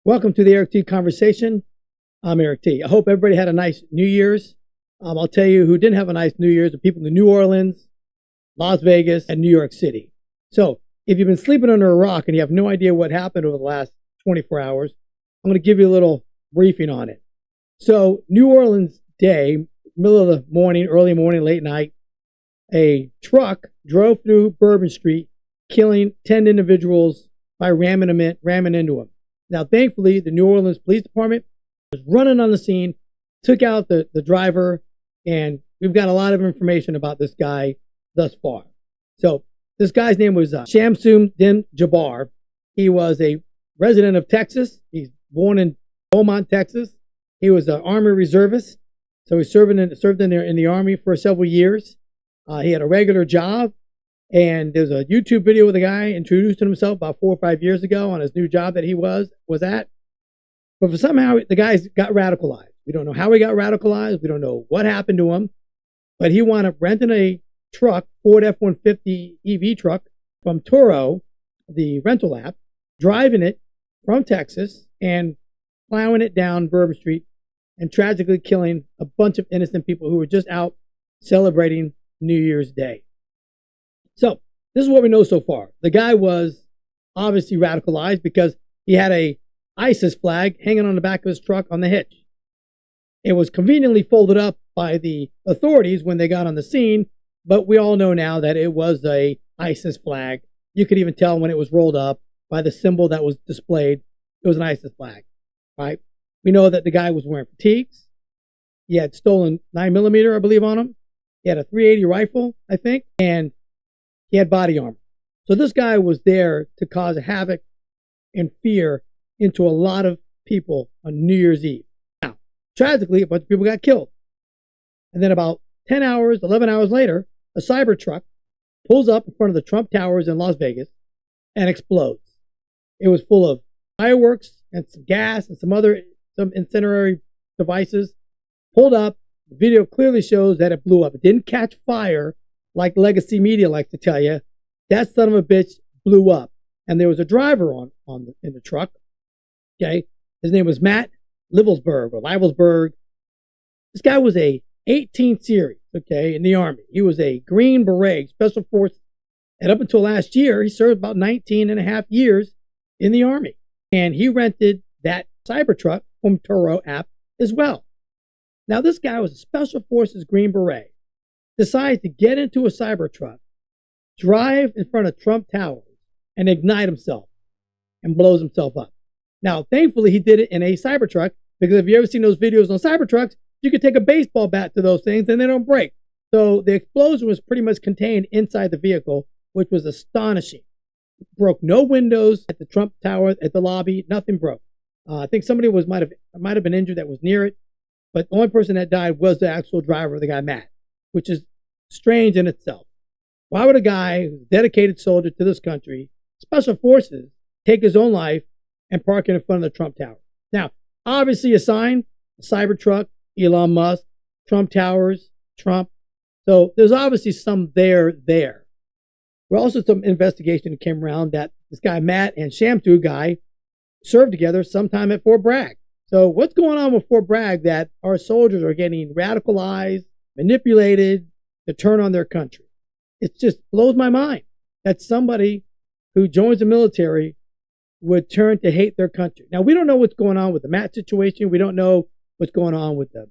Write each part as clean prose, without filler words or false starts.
Welcome to the Eric T Conversation. I'm Eric T. I hope everybody had a nice New Year's. I'll tell you who didn't have a nice New Year's, the people in New Orleans, Las Vegas, and New York City. So if you've been sleeping under a rock and you have no idea what happened over the last 24 hours, I'm going to give you a little briefing on it. So New Orleans day, middle of the morning, early morning, late night, a truck drove through Bourbon Street, killing 10 individuals by ramming into them. Now, thankfully, the New Orleans Police Department was running on the scene, took out the driver, and we've got a lot of information about this guy thus far. So this guy's name was Shamsud Jabbar. He was a resident of Texas. He's born in Beaumont, Texas. He was an Army reservist, so he served in the Army for several years. He had a regular job, and there's a YouTube video with a guy introducing himself about 4 or 5 years ago on his new job that he was at. But for somehow the guy's got radicalized. We don't know how he got radicalized. We don't know what happened to him. But he wound up renting a truck, Ford F-150 EV truck from Turo, the rental app, driving it from Texas and plowing it down Bourbon Street and tragically killing a bunch of innocent people who were just out celebrating New Year's Day. So this is what we know so far. The guy was obviously radicalized because he had a ISIS flag hanging on the back of his truck on the hitch. It was conveniently folded up by the authorities when they got on the scene, but we all know now that it was a ISIS flag. You could even tell when it was rolled up by the symbol that was displayed. It was an ISIS flag, right? We know that the guy was wearing fatigues. He had stolen 9mm, I believe, on him. He had a .380 rifle, I think, and he had body armor. So this guy was there to cause havoc and fear into a lot of people on New Year's Eve. Now, tragically, a bunch of people got killed. And then about 10 hours, 11 hours later, a cyber truck pulls up in front of the Trump Towers in Las Vegas and explodes. It was full of fireworks and some gas and some incendiary devices. Pulled up. The video clearly shows that it blew up. It didn't catch fire like legacy media likes to tell you. That son of a bitch blew up. And there was a driver in the truck. Okay. His name was Matt Livelsberg. This guy was a 18th series, okay, in the Army. He was a Green Beret, Special Forces. And up until last year, he served about 19 and a half years in the Army. And he rented that cyber truck from Turo app as well. Now, this guy was a Special Forces Green Beret, decides to get into a cyber truck, drive in front of Trump Towers, and ignite himself and blows himself up. Now, thankfully, he did it in a cyber truck, because if you ever seen those videos on cyber trucks, you could take a baseball bat to those things and they don't break. So the explosion was pretty much contained inside the vehicle, which was astonishing. It broke no windows at the Trump Tower, at the lobby, nothing broke. I think somebody might have been injured that was near it, but the only person that died was the actual driver, the guy Matt, which is strange in itself. Why would a guy who's a dedicated soldier to this country, Special Forces, take his own life and park it in front of the Trump Tower? Now, obviously a sign, a Cybertruck, Elon Musk, Trump Towers, Trump. So there's obviously some there. Well, also some investigation that came around that this guy Matt and Shamsud guy served together sometime at Fort Bragg. So what's going on with Fort Bragg that our soldiers are getting radicalized, manipulated to turn on their country? It just blows my mind that somebody who joins the military would turn to hate their country. Now, we don't know what's going on with the Matt situation. We don't know what's going on with the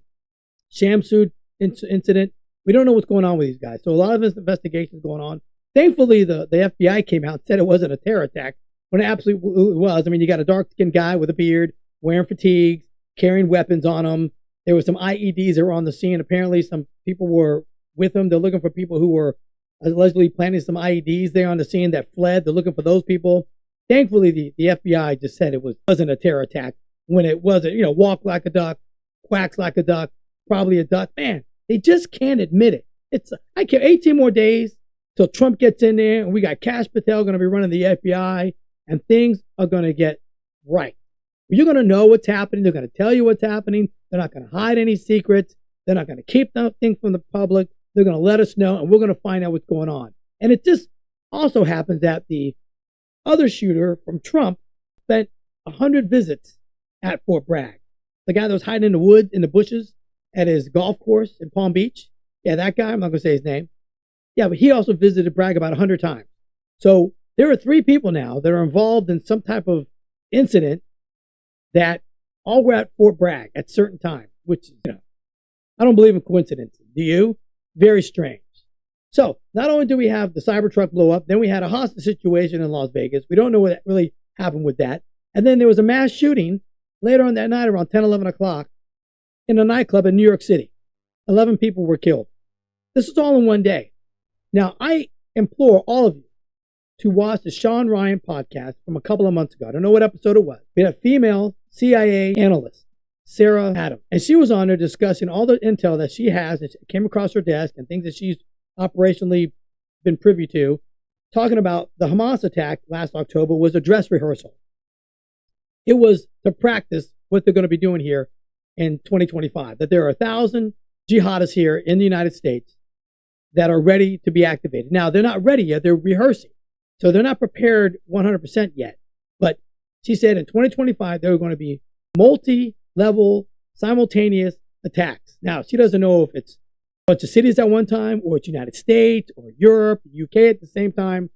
Shamsud incident. We don't know what's going on with these guys. So a lot of this investigation is going on. Thankfully, the FBI came out and said it wasn't a terror attack, when it absolutely was. I mean, you got a dark-skinned guy with a beard, wearing fatigues, carrying weapons on him. There were some IEDs that were on the scene. Apparently, some people were with him. They're looking for people who were allegedly planting some IEDs there on the scene that fled. They're looking for those people. Thankfully, the FBI just said it wasn't a terror attack, when it wasn't. Walk like a duck, quacks like a duck, probably a duck. Man, they just can't admit it. I care 18 more days till Trump gets in there, and we got Kash Patel going to be running the FBI, and things are going to get right. You're going to know what's happening. They're going to tell you what's happening. They're not going to hide any secrets. They're not going to keep nothing from the public. They're going to let us know, and we're going to find out what's going on. And it just also happens that the other shooter from Trump spent 100 visits at Fort Bragg. The guy that was hiding in the woods, in the bushes at his golf course in Palm Beach. Yeah, that guy, I'm not going to say his name. Yeah, but he also visited Bragg about 100 times. So there are 3 people now that are involved in some type of incident that all were at Fort Bragg at certain times, which, I don't believe in coincidences. Do you? Very strange. So not only do we have the Cybertruck blow up, then we had a hostage situation in Las Vegas. We don't know what really happened with that. And then there was a mass shooting later on that night around 10, 11 o'clock in a nightclub in New York City. 11 people were killed. This is all in one day. Now, I implore all of you to watch the Sean Ryan podcast from a couple of months ago. I don't know what episode it was. We had a female CIA analyst, Sarah Adams, and she was on there discussing all the intel that she has and came across her desk and things that she's operationally been privy to, talking about the Hamas attack last October was a dress rehearsal. It was to practice what they're going to be doing here in 2025, that there are 1,000 jihadists here in the United States that are ready to be activated. Now, they're not ready yet. They're rehearsing. So they're not prepared 100% yet. But she said in 2025, there are going to be multi-level, simultaneous attacks. Now, she doesn't know if it's a bunch of cities at one time, or it's United States, or Europe, UK at the same time.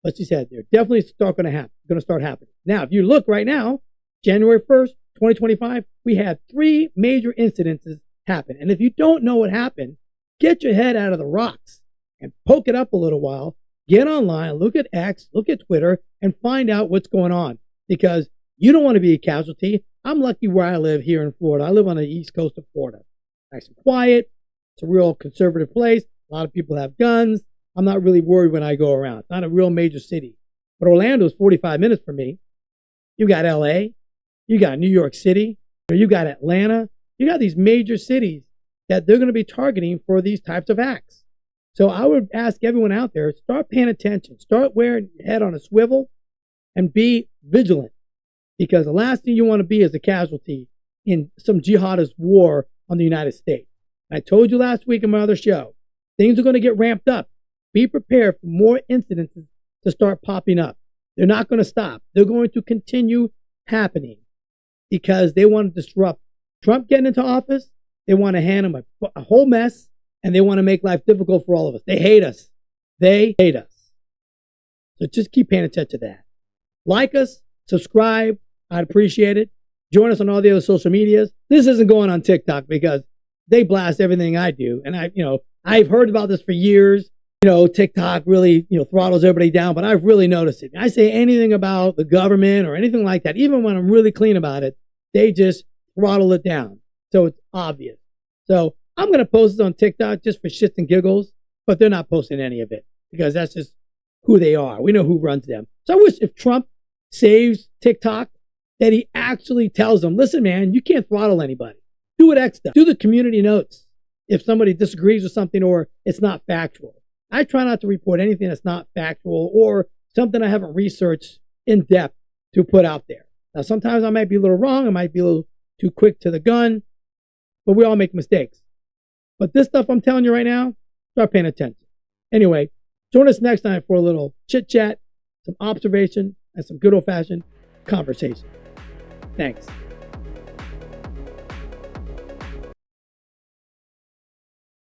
But she said they're definitely going to start happening. Now, if you look right now, January 1st, 2025, we had 3 major incidences happen. And if you don't know what happened, get your head out of the rocks and poke it up a little while. Get online, look at X, look at Twitter, and find out what's going on, because you don't want to be a casualty. I'm lucky where I live here in Florida. I live on the east coast of Florida. Nice and quiet. It's a real conservative place. A lot of people have guns. I'm not really worried when I go around. It's not a real major city. But Orlando is 45 minutes from me. You got LA. You got New York City. You got Atlanta. You got these major cities that they're going to be targeting for these types of acts. So I would ask everyone out there, start paying attention. Start wearing your head on a swivel and be vigilant. Because the last thing you want to be is a casualty in some jihadist war on the United States. I told you last week in my other show, things are going to get ramped up. Be prepared for more incidents to start popping up. They're not going to stop. They're going to continue happening because they want to disrupt Trump getting into office. They want to hand him a whole mess, and they want to make life difficult for all of us. They hate us. They hate us. So just keep paying attention to that. Like us, subscribe. I'd appreciate it. Join us on all the other social medias. This isn't going on TikTok because they blast everything I do. And I've heard about this for years. TikTok really, throttles everybody down, but I've really noticed it. I say anything about the government or anything like that, even when I'm really clean about it, they just throttle it down. So it's obvious. So I'm going to post this on TikTok just for shits and giggles, but they're not posting any of it because that's just who they are. We know who runs them. So I wish if Trump saves TikTok, that he actually tells them, listen, man, you can't throttle anybody. Do what X does. Do the community notes if somebody disagrees with something or it's not factual. I try not to report anything that's not factual or something I haven't researched in depth to put out there. Now, sometimes I might be a little wrong. I might be a little too quick to the gun, but we all make mistakes. But this stuff I'm telling you right now, start paying attention. Anyway, join us next time for a little chit chat, some observation, and some good old fashioned conversation. Thanks.